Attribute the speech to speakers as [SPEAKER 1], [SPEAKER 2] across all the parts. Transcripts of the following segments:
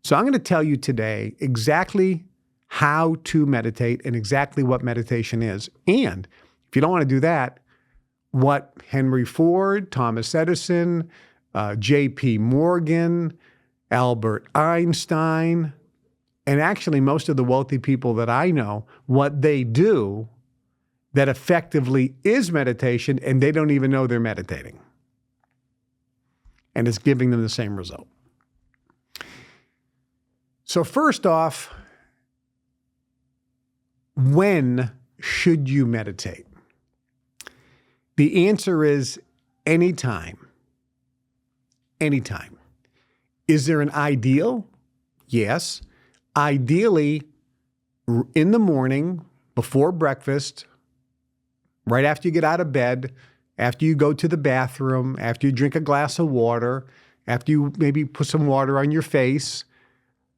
[SPEAKER 1] So I'm going to tell you today exactly how to meditate and exactly what meditation is. And if you don't want to do that, what Henry Ford, Thomas Edison, J.P. Morgan, Albert Einstein, and actually most of the wealthy people that I know, what they do that effectively is meditation, and they don't even know they're meditating. And it's giving them the same result. So first off, when should you meditate? The answer is anytime. Anytime. Is there an ideal? Yes. Ideally, in the morning, before breakfast, right after you get out of bed, after you go to the bathroom, after you drink a glass of water, after you maybe put some water on your face,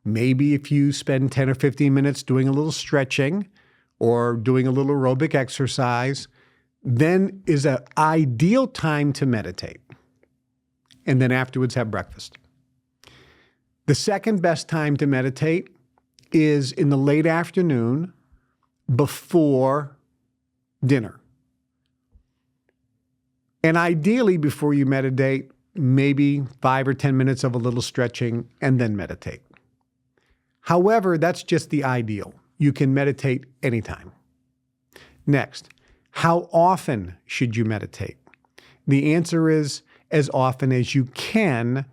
[SPEAKER 1] maybe if you spend 10 or 15 minutes doing a little stretching or doing a little aerobic exercise, then is an ideal time to meditate. And then afterwards have breakfast. The second best time to meditate is in the late afternoon before dinner. And ideally, before you meditate, maybe 5 or 10 minutes of a little stretching and then meditate. However, that's just the ideal. You can meditate anytime. Next, how often should you meditate? The answer is as often as you can,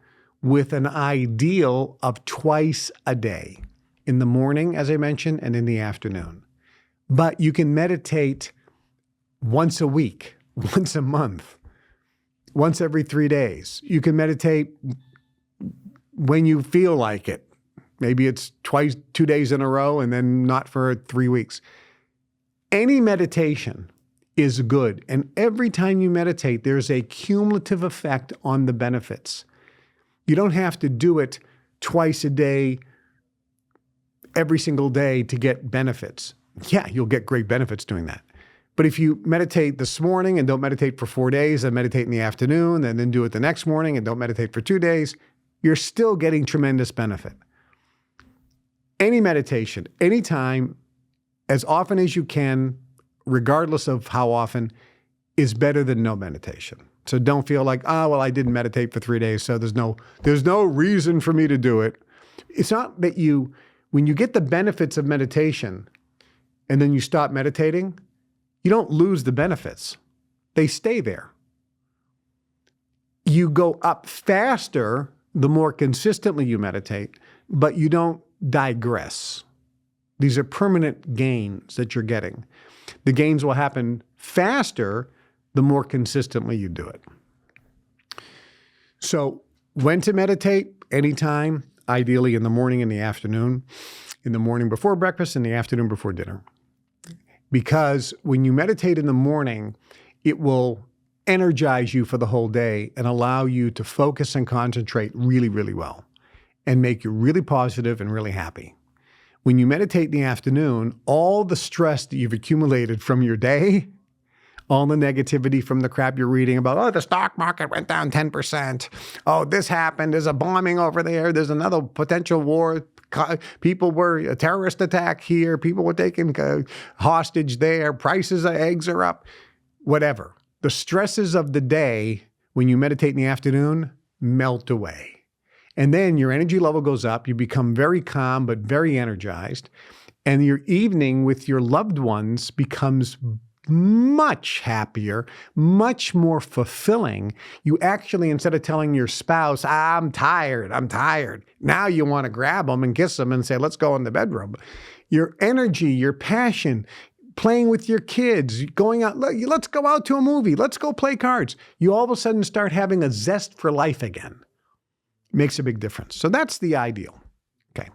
[SPEAKER 1] with an ideal of twice a day, in the morning, as I mentioned, and in the afternoon. But you can meditate once a week, once a month, once every 3 days. You can meditate when you feel like it. Maybe it's 2 days in a row and then not for 3 weeks. Any meditation is good. And every time you meditate, there's a cumulative effect on the benefits. You don't have to do it twice a day, every single day to get benefits. Yeah, you'll get great benefits doing that. But if you meditate this morning and don't meditate for 4 days, then meditate in the afternoon, and then do it the next morning and don't meditate for 2 days, you're still getting tremendous benefit. Any meditation, anytime, as often as you can, regardless of how often, is better than no meditation. So don't feel like, well, I didn't meditate for 3 days, so there's no reason for me to do it. It's not that when you get the benefits of meditation and then you stop meditating, you don't lose the benefits. They stay there. You go up faster the more consistently you meditate, but you don't digress. These are permanent gains that you're getting. The gains will happen faster the more consistently you do it. So when to meditate? Anytime, ideally in the morning and the afternoon. In the morning before breakfast, in the afternoon before dinner. Because when you meditate in the morning, it will energize you for the whole day and allow you to focus and concentrate really, really well and make you really positive and really happy. When you meditate in the afternoon, all the stress that you've accumulated from your day, all the negativity from the crap you're reading about, the stock market went down 10%. Oh, this happened. There's a bombing over there. There's another potential war. People were a terrorist attack here. People were taken hostage there. Prices of eggs are up. Whatever. The stresses of the day, when you meditate in the afternoon, melt away. And then your energy level goes up. You become very calm, but very energized. And your evening with your loved ones becomes much happier, much more fulfilling. You actually, instead of telling your spouse, I'm tired, now you want to grab them and kiss them and say, let's go in the bedroom. Your energy, your passion, playing with your kids, going out, let's go out to a movie, let's go play cards. You all of a sudden start having a zest for life again. Makes a big difference. So that's the ideal. Okay.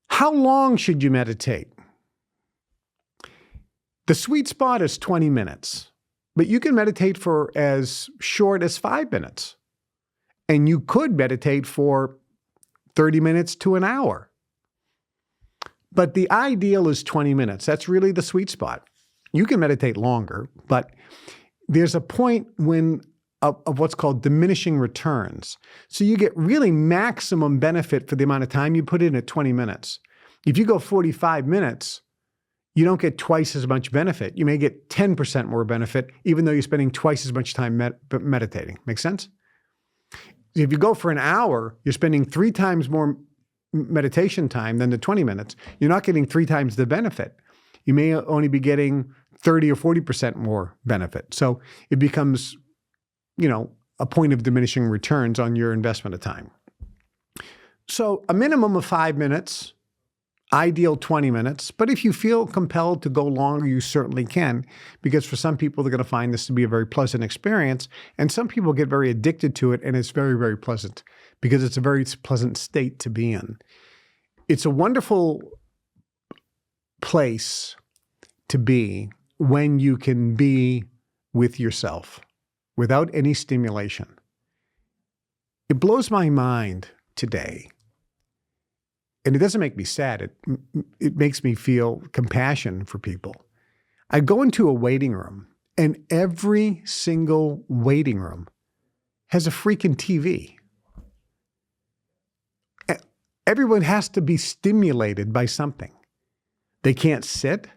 [SPEAKER 1] How long should you meditate? The sweet spot is 20 minutes, but you can meditate for as short as 5 minutes. And you could meditate for 30 minutes to an hour. But the ideal is 20 minutes. That's really the sweet spot. You can meditate longer, but there's a point when of what's called diminishing returns. So you get really maximum benefit for the amount of time you put in at 20 minutes. If you go 45 minutes, you don't get twice as much benefit. You may get 10% more benefit, even though you're spending twice as much time meditating. Make sense? If you go for an hour, you're spending 3 times more meditation time than the 20 minutes. You're not getting 3 times the benefit. You may only be getting 30 or 40% more benefit. So it becomes, a point of diminishing returns on your investment of time. So a minimum of 5 minutes, ideal 20 minutes. But if you feel compelled to go longer, you certainly can, because for some people, they're going to find this to be a very pleasant experience. And some people get very addicted to it, and it's very, very pleasant because it's a very pleasant state to be in. It's a wonderful place to be when you can be with yourself without any stimulation. It blows my mind today. And it doesn't make me sad. It makes me feel compassion for people. I go into a waiting room, and every single waiting room has a freaking TV. Everyone has to be stimulated by something. They can't sit,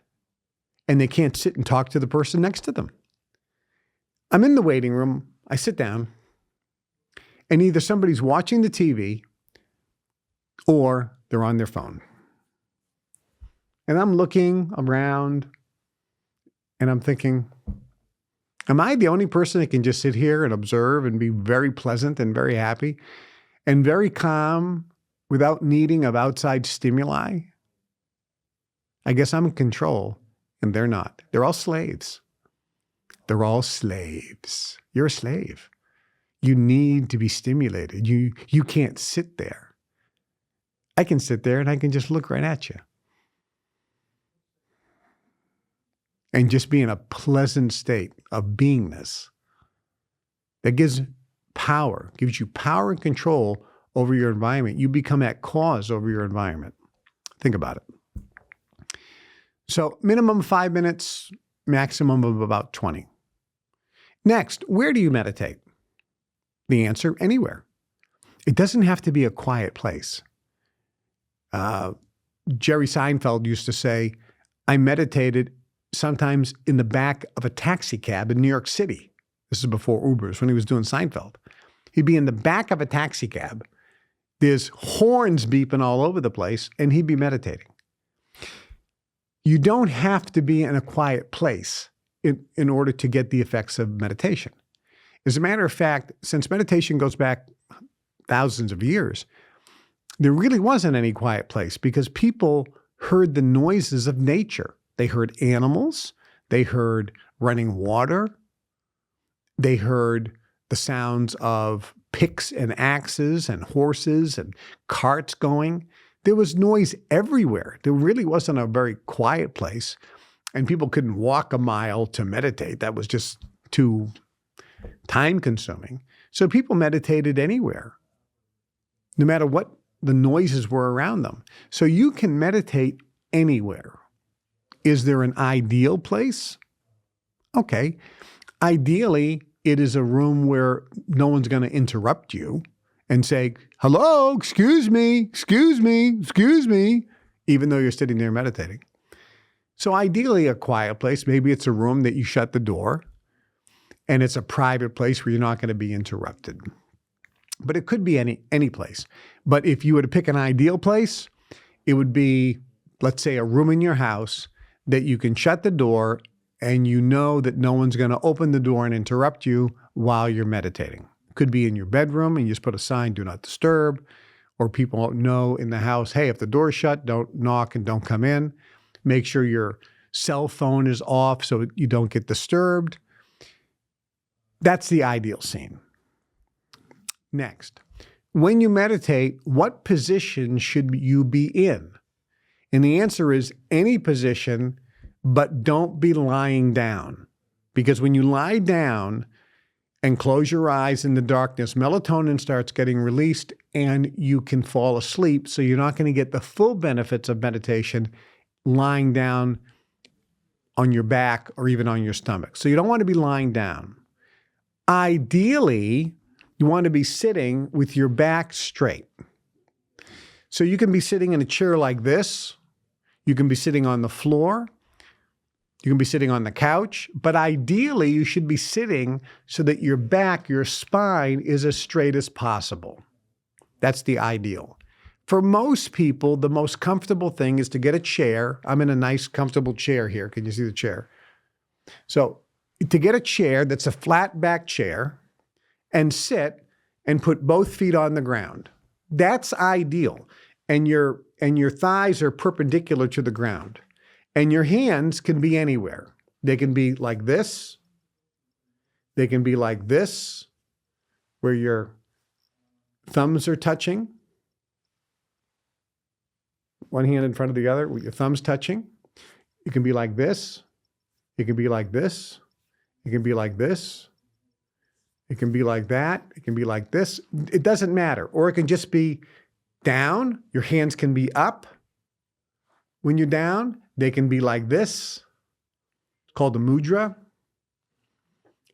[SPEAKER 1] and they can't sit and talk to the person next to them. I'm in the waiting room. I sit down, and either somebody's watching the TV or they're on their phone. And I'm looking around, and I'm thinking, am I the only person that can just sit here and observe and be very pleasant and very happy and very calm without needing of outside stimuli? I guess I'm in control, and they're not. They're all slaves. They're all slaves. You're a slave. You need to be stimulated. You can't sit there. I can sit there and I can just look right at you. And just be in a pleasant state of beingness that gives you power and control over your environment. You become at cause over your environment. Think about it. So minimum 5 minutes, maximum of about 20. Next, where do you meditate? The answer, anywhere. It doesn't have to be a quiet place. Jerry Seinfeld used to say, I meditated sometimes in the back of a taxi cab in New York City. This is before Ubers, when he was doing Seinfeld. He'd be in the back of a taxi cab. There's horns beeping all over the place, and he'd be meditating. You don't have to be in a quiet place in order to get the effects of meditation. As a matter of fact, since meditation goes back thousands of years, there really wasn't any quiet place because people heard the noises of nature. They heard animals. They heard running water. They heard the sounds of picks and axes and horses and carts going. There was noise everywhere. There really wasn't a very quiet place. And people couldn't walk a mile to meditate. That was just too time-consuming. So people meditated anywhere, no matter what the noises were around them. So you can meditate anywhere. Is there an ideal place? Okay. Ideally, it is a room where no one's going to interrupt you and say, hello, excuse me, even though you're sitting there meditating. So ideally, a quiet place, maybe it's a room that you shut the door and it's a private place where you're not going to be interrupted. But it could be any place. But if you were to pick an ideal place, it would be, let's say, a room in your house that you can shut the door and you know that no one's going to open the door and interrupt you while you're meditating. It could be in your bedroom and you just put a sign, do not disturb, or people know in the house, hey, if the door's shut, don't knock and don't come in. Make sure your cell phone is off so you don't get disturbed. That's the ideal scene. Next, when you meditate, what position should you be in? And the answer is any position, but don't be lying down. Because when you lie down and close your eyes in the darkness, melatonin starts getting released and you can fall asleep. So you're not going to get the full benefits of meditation lying down on your back or even on your stomach. So you don't want to be lying down. Ideally, you want to be sitting with your back straight. So you can be sitting in a chair like this. You can be sitting on the floor. You can be sitting on the couch. But ideally, you should be sitting so that your back, your spine is as straight as possible. That's the ideal. For most people, the most comfortable thing is to get a chair. I'm in a nice, comfortable chair here. Can you see the chair? So to get a chair that's a flat back chair and sit and put both feet on the ground. That's ideal. And your thighs are perpendicular to the ground. And your hands can be anywhere. They can be like this. They can be like this, where your thumbs are touching. One hand in front of the other with your thumbs touching. It can be like this. It can be like this. It can be like this. It can be like that. It can be like this. It doesn't matter. Or it can just be down. Your hands can be up. When you're down, they can be like this. It's called the mudra.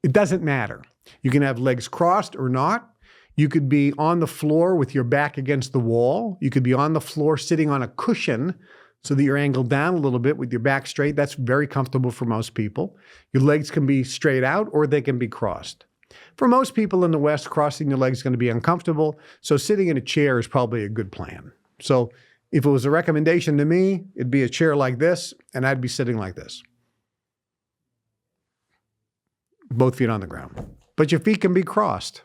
[SPEAKER 1] It doesn't matter. You can have legs crossed or not. You could be on the floor with your back against the wall. You could be on the floor sitting on a cushion so that you're angled down a little bit with your back straight. That's very comfortable for most people. Your legs can be straight out or they can be crossed. For most people in the West, crossing your legs is going to be uncomfortable, so sitting in a chair is probably a good plan. So if it was a recommendation to me, it'd be a chair like this, and I'd be sitting like this. Both feet on the ground. But your feet can be crossed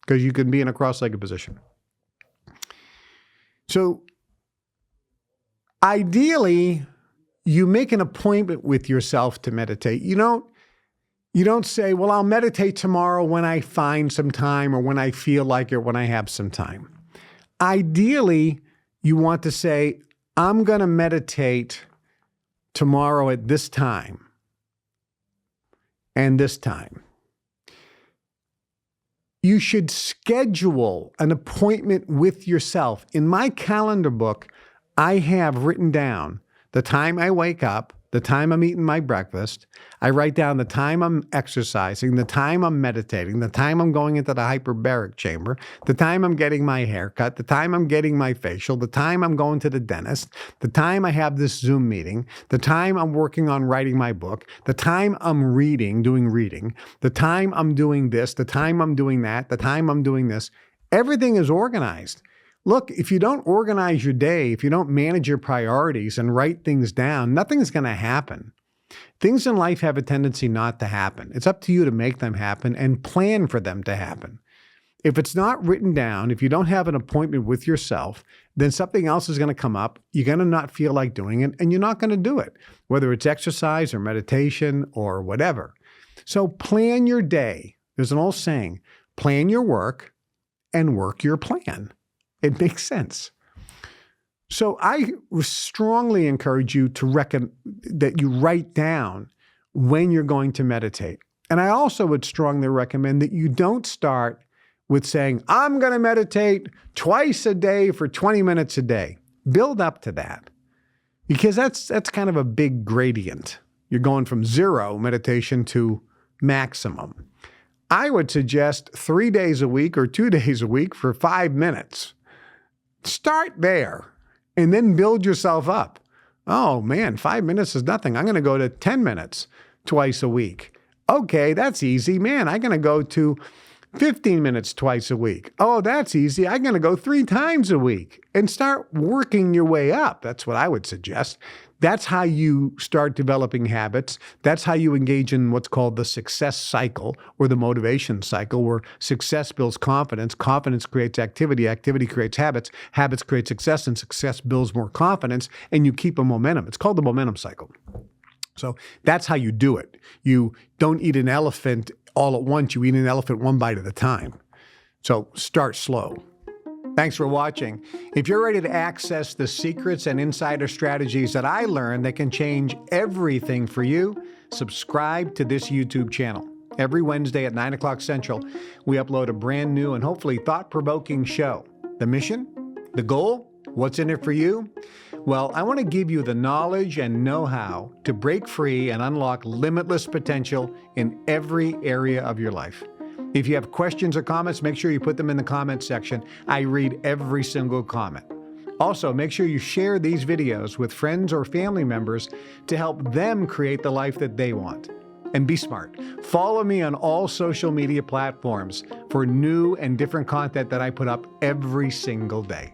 [SPEAKER 1] because you can be in a cross-legged position. So ideally, you make an appointment with yourself to meditate. You don't say, well, I'll meditate tomorrow when I find some time or when I feel like it, when I have some time. Ideally, you want to say, I'm going to meditate tomorrow at this time and this time. You should schedule an appointment with yourself. In my calendar book, I have written down the time I wake up, the time I'm eating my breakfast. I write down the time I'm exercising, the time I'm meditating, the time I'm going into the hyperbaric chamber, the time I'm getting my hair cut, the time I'm getting my facial, the time I'm going to the dentist, the time I have this Zoom meeting, the time I'm working on writing my book, the time I'm doing reading, the time I'm doing this, the time I'm doing that, the time I'm doing this. Everything is organized. Look, if you don't organize your day, if you don't manage your priorities and write things down, nothing's going to happen. Things in life have a tendency not to happen. It's up to you to make them happen and plan for them to happen. If it's not written down, if you don't have an appointment with yourself, then something else is going to come up. You're going to not feel like doing it, and you're not going to do it, whether it's exercise or meditation or whatever. So plan your day. There's an old saying, plan your work and work your plan. It makes sense. So I strongly encourage you that you write down when you're going to meditate. And I also would strongly recommend that you don't start with saying, I'm going to meditate twice a day for 20 minutes a day. Build up to that, because that's kind of a big gradient. You're going from zero meditation to maximum. I would suggest 3 days a week or 2 days a week for 5 minutes. Start there and then build yourself up. Oh man, 5 minutes is nothing. I'm going to go to 10 minutes twice a week. Okay, that's easy. Man, I'm going to go to 15 minutes twice a week. Oh, that's easy. I'm going to go 3 times a week and start working your way up. That's what I would suggest. That's how you start developing habits. That's how you engage in what's called the success cycle or the motivation cycle, where success builds confidence, confidence creates activity, activity creates habits, habits create success, and success builds more confidence, and you keep a momentum. It's called the momentum cycle. So that's how you do it. You don't eat an elephant all at once. You eat an elephant one bite at a time. So start slow. Thanks for watching. If you're ready to access the secrets and insider strategies that I learned that can change everything for you, subscribe to this YouTube channel. Every Wednesday at 9 o'clock Central, we upload a brand new and hopefully thought-provoking show. The mission? The goal? What's in it for you? Well, I want to give you the knowledge and know-how to break free and unlock limitless potential in every area of your life. If you have questions or comments, make sure you put them in the comments section. I read every single comment. Also, make sure you share these videos with friends or family members to help them create the life that they want. And be smart. Follow me on all social media platforms for new and different content that I put up every single day.